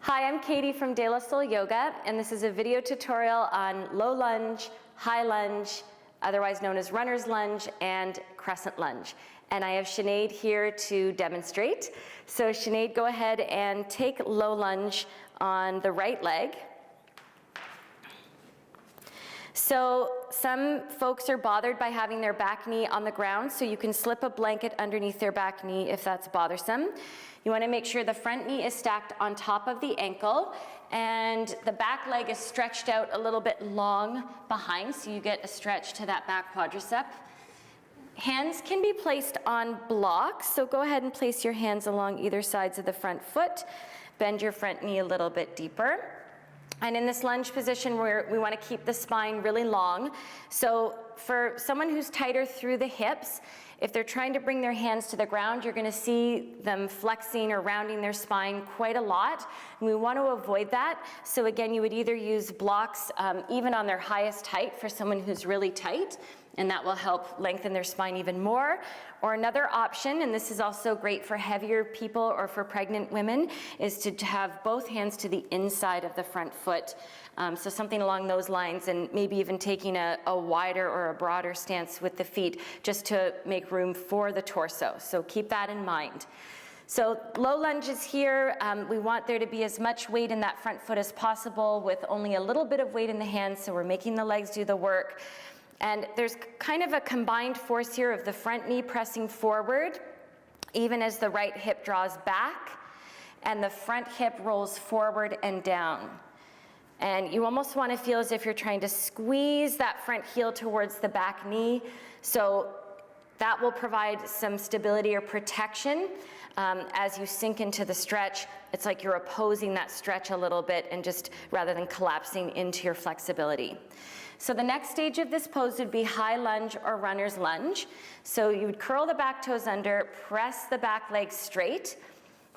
Hi, I'm Katie from De La Soul Yoga, and this is a video tutorial on low lunge, high lunge, otherwise known as runner's lunge, and crescent lunge. And I have Sinead here to demonstrate. So Sinead, go ahead and take low lunge on the right leg. So some folks are bothered by having their back knee on the ground, so you can slip a blanket underneath their back knee if that's bothersome. You want to make sure the front knee is stacked on top of the ankle and the back leg is stretched out a little bit long behind, so you get a stretch to that back quadricep. Hands can be placed on blocks, so go ahead and place your hands along either sides of the front foot. Bend your front knee a little bit deeper. And in this lunge position, we want to keep the spine really long. So for someone who's tighter through the hips, if they're trying to bring their hands to the ground, you're going to see them flexing or rounding their spine quite a lot. And we want to avoid that. So again, you would either use blocks even on their highest height for someone who's really tight, and that will help lengthen their spine even more. Or another option, and this is also great for heavier people or for pregnant women, is to have both hands to the inside of the front foot. So something along those lines, and maybe even taking a wider or a broader stance with the feet just to make room for the torso. So keep that in mind. So low lunges here, we want there to be as much weight in that front foot as possible with only a little bit of weight in the hands, so we're making the legs do the work. And there's kind of a combined force here of the front knee pressing forward, even as the right hip draws back, and the front hip rolls forward and down. And you almost want to feel as if you're trying to squeeze that front heel towards the back knee. So that will provide some stability or protection as you sink into the stretch. It's like you're opposing that stretch a little bit and just rather than collapsing into your flexibility. So the next stage of this pose would be high lunge or runner's lunge. So you would curl the back toes under, press the back leg straight.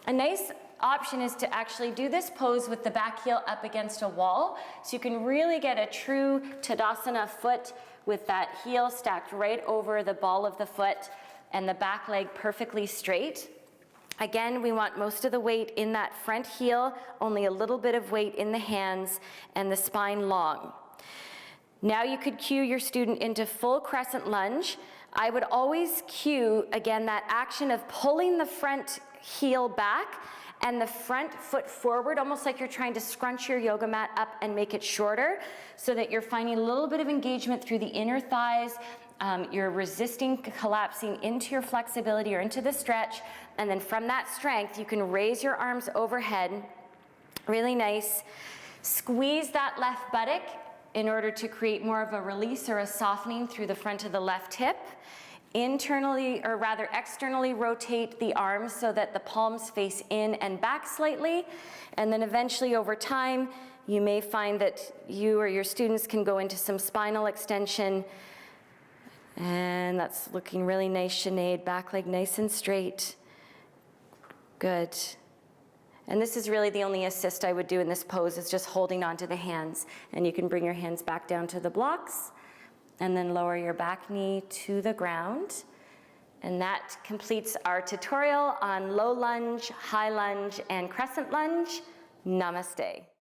A nice option is to actually do this pose with the back heel up against a wall, so you can really get a true Tadasana foot with that heel stacked right over the ball of the foot and the back leg perfectly straight. Again, we want most of the weight in that front heel, only a little bit of weight in the hands, and the spine long. Now you could cue your student into full crescent lunge. I would always cue, again, that action of pulling the front heel back and the front foot forward, almost like you're trying to scrunch your yoga mat up and make it shorter, so that you're finding a little bit of engagement through the inner thighs. You're resisting collapsing into your flexibility or into the stretch, and then from that strength, you can raise your arms overhead, really nice. Squeeze that left buttock in order to create more of a release or a softening through the front of the left hip. Internally, or rather externally, rotate the arms so that the palms face in and back slightly. And then eventually over time, you may find that you or your students can go into some spinal extension. And that's looking really nice, Sinead. Back leg nice and straight. Good. And this is really the only assist I would do in this pose, is just holding onto the hands. And you can bring your hands back down to the blocks and then lower your back knee to the ground. And that completes our tutorial on low lunge, high lunge, and crescent lunge. Namaste.